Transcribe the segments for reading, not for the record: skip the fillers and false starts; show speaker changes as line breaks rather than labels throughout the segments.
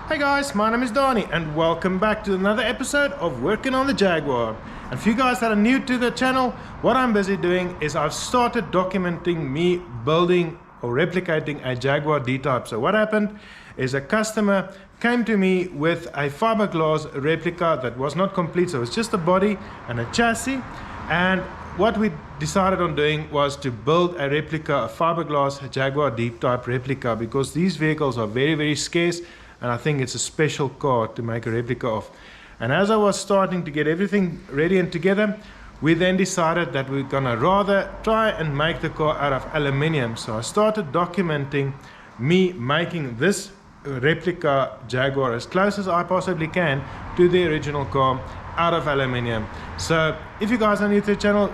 Hey guys, my name is Donnie and welcome back to another episode of Working on the Jaguar. And for you guys that are new to the channel, what I'm busy doing is I've started documenting me building or replicating a Jaguar D-Type. So what happened is a customer came to me with a fiberglass replica that was not complete, so it's just a body and a chassis. And what we decided on doing was to build a replica, a fiberglass Jaguar D-Type replica, because these vehicles are very scarce, and I think it's a special car to make a replica of. And as I was starting to get everything ready and together, we then decided that we're gonna rather try and make the car out of aluminium. So I started documenting me making this replica Jaguar as close as I possibly can to the original car out of aluminium. So if you guys are new to the channel,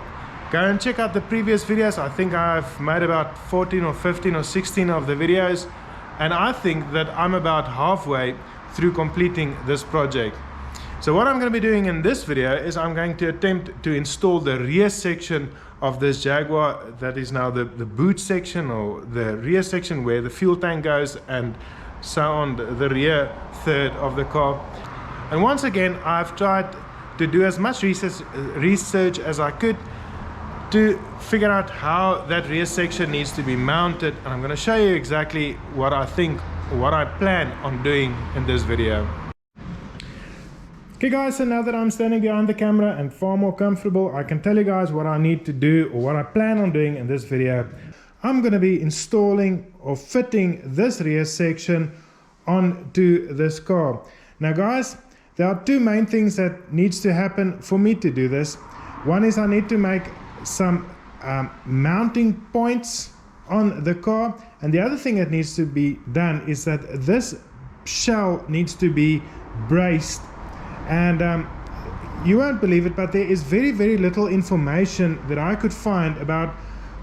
go and check out the previous videos. I think I've made about 14 or 15 or 16 of the videos, and I think that I'm about halfway through completing this project. So what I'm going to be doing in this video is I'm going to attempt to install the rear section of this Jaguar. That is now the boot section, or the rear section where the fuel tank goes, and so on, the rear third of the car. And once again, I've tried to do as much research as I could to figure out how that rear section needs to be mounted, and I'm going to show you exactly what I think, what I plan on doing in this video. Okay guys, so now that I'm standing behind the camera and far more comfortable, I can tell you guys what I need to do, or what I plan on doing in this video. I'm going to be installing or fitting this rear section onto this car. Now guys, there are two main things that needs to happen for me to do this. One is I need to make some mounting points on the car, and the other thing that needs to be done is that this shell needs to be braced. And you won't believe it, but there is very little information that I could find about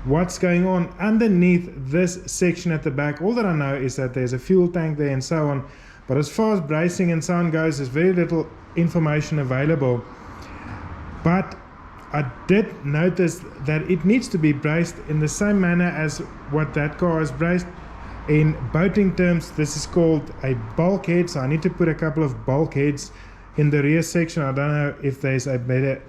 what's going on underneath this section at the back. All that I know is that there's a fuel tank there and so on, but as far as bracing and so on goes, there's very little information available. But I did notice that it needs to be braced in the same manner as what that car is braced. In boating terms, this is called a bulkhead, so I need to put a couple of bulkheads in the rear section. I don't know if there's a better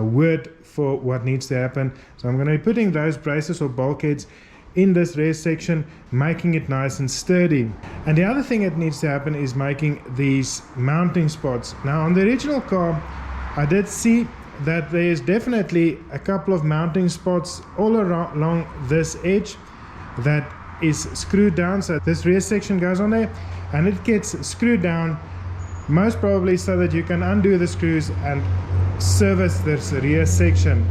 word for what needs to happen. So I'm going to be putting those braces or bulkheads in this rear section, making it nice and sturdy. And the other thing that needs to happen is making these mounting spots. Now on the original car, I did see that there is definitely a couple of mounting spots all along this edge that is screwed down. So this rear section goes on there and it gets screwed down, most probably so that you can undo the screws and service this rear section.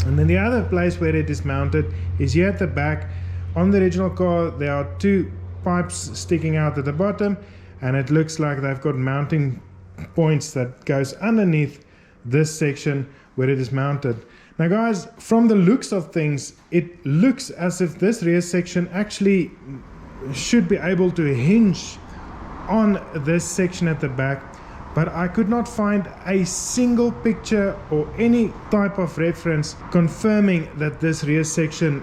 And then the other place where it is mounted is here at the back. On the original car, there are two pipes sticking out at the bottom, and it looks like they've got mounting points that goes underneath this section where it is mounted. Now guys, from the looks of things, it looks as if this rear section actually should be able to hinge on this section at the back, but I could not find a single picture or any type of reference confirming that this rear section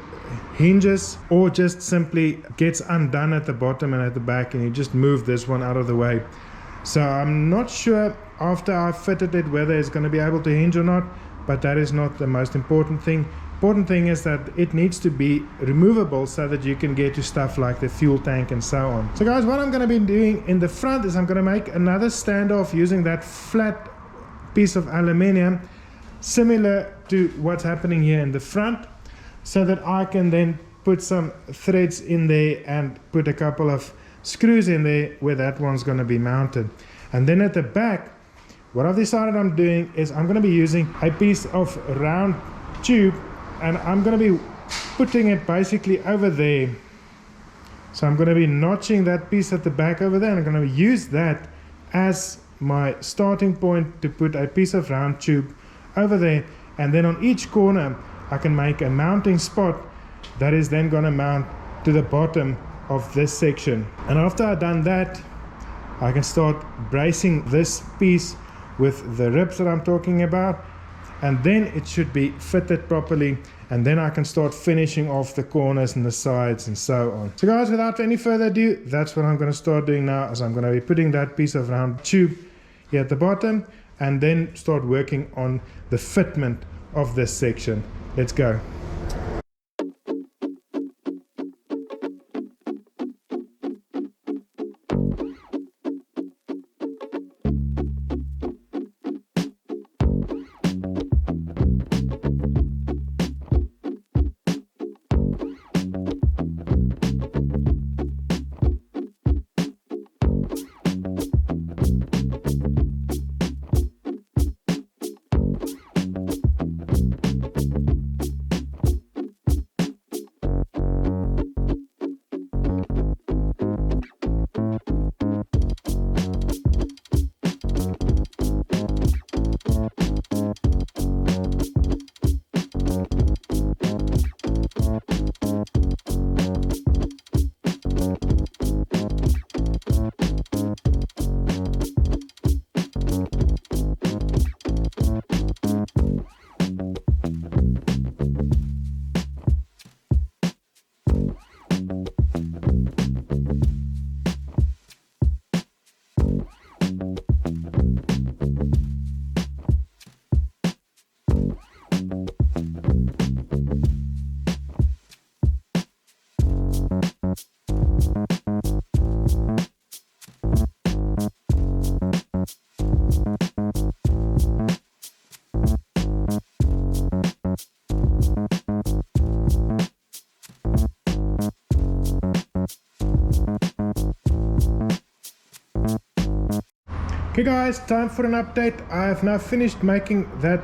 hinges or just simply gets undone at the bottom and at the back, and you just move this one out of the way. So I'm not sure after I've fitted it whether it's going to be able to hinge or not, but that is not the most important thing. Important thing is that it needs to be removable so that you can get to stuff like the fuel tank and so on. So guys, what I'm going to be doing in the front is I'm going to make another standoff using that flat piece of aluminium, similar to what's happening here in the front, so that I can then put some threads in there and put a couple of screws in there where that one's going to be mounted. And then at the back, what I've decided I'm doing is I'm going to be using a piece of round tube, and I'm going to be putting it basically over there. So I'm going to be notching that piece at the back over there, and I'm going to use that as my starting point to put a piece of round tube over there. And then on each corner I can make a mounting spot that is then going to mount to the bottom of this section. And after I've done that, I can start bracing this piece with the ribs that I'm talking about, and then it should be fitted properly, and then I can start finishing off the corners and the sides and so on. So guys, without any further ado, that's what I'm going to start doing now, as I'm going to be putting that piece of round tube here at the bottom and then start working on the fitment of this section. Let's go. Okay guys, time for an update. I have now finished making that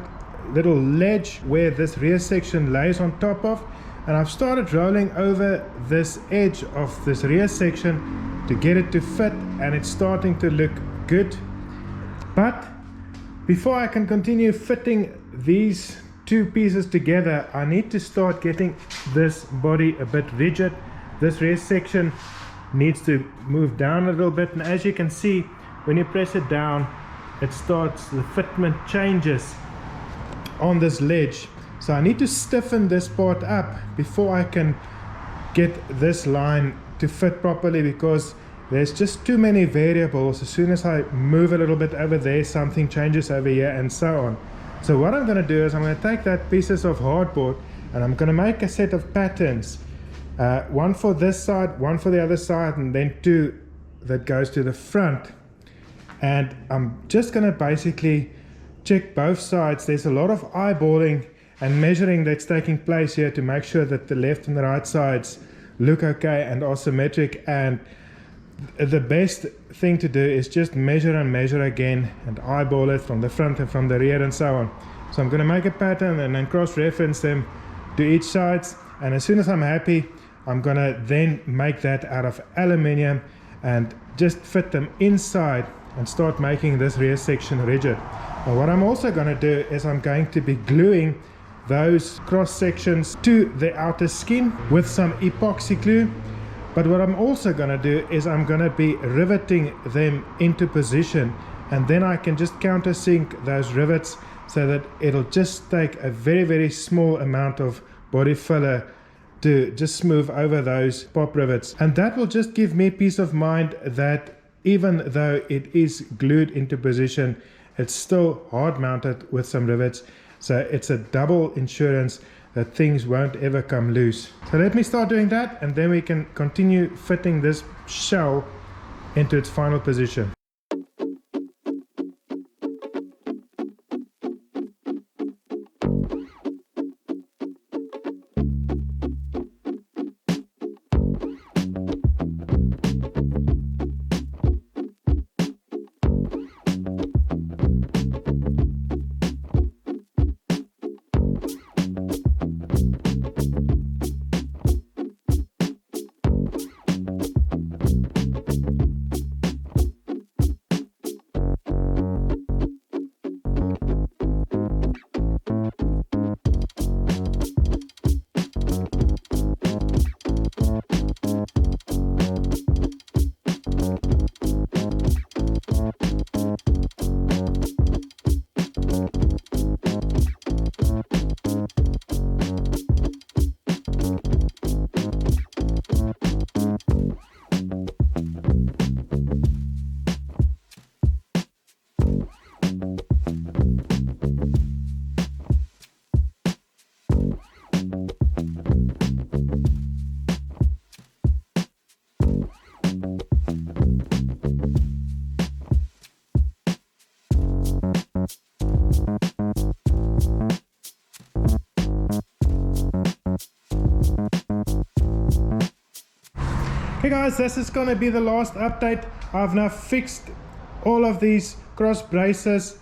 little ledge where this rear section lays on top of, and I've started rolling over this edge of this rear section to get it to fit, and it's starting to look good. But before I can continue fitting these two pieces together, I need to start getting this body a bit rigid. This rear section needs to move down a little bit, and as you can see, when you press it down, it starts, the fitment changes on this ledge. So I need to stiffen this part up before I can get this line to fit properly, because there's just too many variables. As soon as I move a little bit over there, something changes over here, and so on. So what I'm going to do is I'm going to take that pieces of hardboard and I'm going to make a set of patterns, one for this side, one for the other side, and then two that goes to the front. And I'm just going to basically check both sides. There's a lot of eyeballing and measuring that's taking place here to make sure that the left and the right sides look okay and are symmetric. And the best thing to do is just measure and measure again and eyeball it from the front and from the rear and so on. So I'm going to make a pattern and then cross-reference them to each side. And as soon as I'm happy, I'm going to then make that out of aluminium and just fit them inside and start making this rear section rigid. Now what I'm also going to do is I'm going to be gluing those cross sections to the outer skin with some epoxy glue. But what I'm also going to do is I'm going to be riveting them into position, and then I can just countersink those rivets so that it'll just take a very small amount of body filler to just smooth over those pop rivets. And that will just give me peace of mind that even though it is glued into position, it's still hard mounted with some rivets. So it's a double insurance that things won't ever come loose. So let me start doing that, and then we can continue fitting this shell into its final position. Hey guys, this is gonna be the last update. I've now fixed all of these cross braces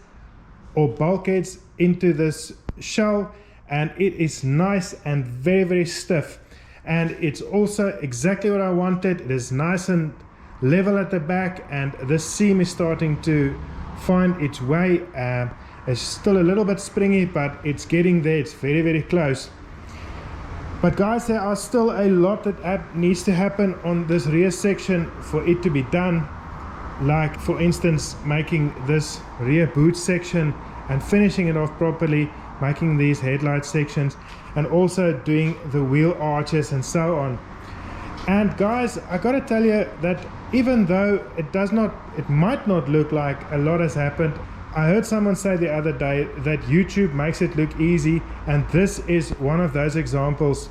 or bulkheads into this shell, and it is nice and very stiff, and it's also exactly what I wanted. It is nice and level at the back, and this seam is starting to find its way. It's still a little bit springy, but it's getting there. It's very close. But guys, there are still a lot that needs to happen on this rear section for it to be done. Like for instance, making this rear boot section and finishing it off properly, making these headlight sections, and also doing the wheel arches and so on. And guys, I gotta tell you that even though it might not look like a lot has happened, I heard someone say the other day that YouTube makes it look easy, and this is one of those examples.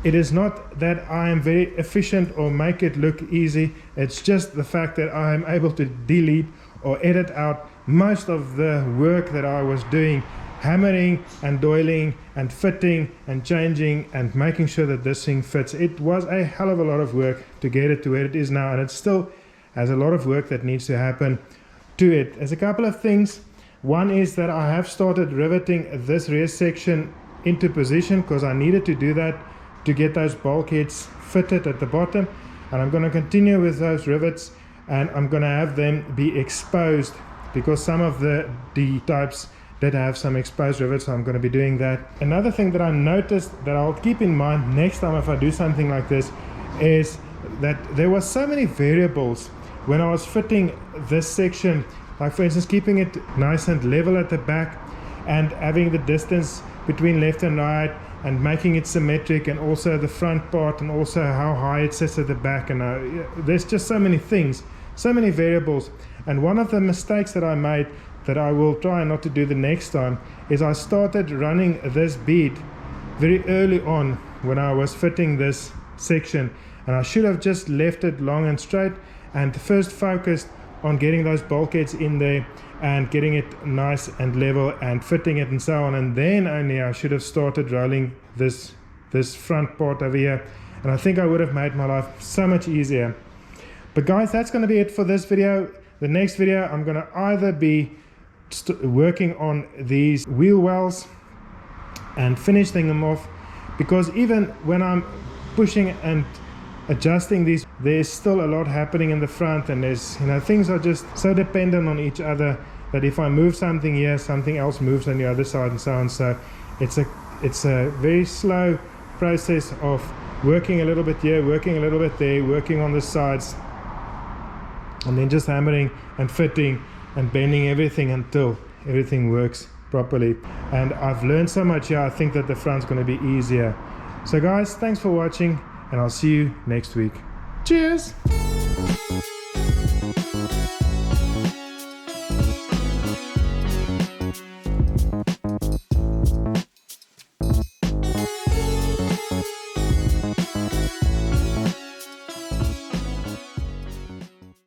It is not that I am very efficient or make it look easy, it's just the fact that I am able to delete or edit out most of the work that I was doing, hammering and doiling and fitting and changing and making sure that this thing fits. It was a hell of a lot of work to get it to where it is now, and it still has a lot of work that needs to happen to it. There's a couple of things. One is that I have started riveting this rear section into position because I needed to do that to get those bulkheads fitted at the bottom, and I'm going to continue with those rivets, and I'm going to have them be exposed because some of the D types did have some exposed rivets, so I'm going to be doing that. Another thing that I noticed that I'll keep in mind next time if I do something like this is that there were so many variables when I was fitting this section, like for instance keeping it nice and level at the back and having the distance between left and right and making it symmetric, and also the front part, and also how high it sits at the back, and there's just so many things, so many variables. And one of the mistakes that I made that I will try not to do the next time is I started running this bead very early on when I was fitting this section, and I should have just left it long and straight and first focused on getting those bulkheads in there and getting it nice and level and fitting it and so on, and then only I should have started rolling this front part over here, and I think I would have made my life so much easier. But guys, that's going to be it for this video. The next video I'm going to either be working on these wheel wells and finishing them off, because even when I'm pushing and adjusting these, there's still a lot happening in the front, and there's, things are just so dependent on each other that if I move something here, something else moves on the other side and so on. So it's a very slow process of working a little bit here, working a little bit there, working on the sides, and then just hammering and fitting and bending everything until everything works properly. And I've learned so much here. I think that the front's going to be easier. So guys, thanks for watching, and I'll see you next week. Cheers!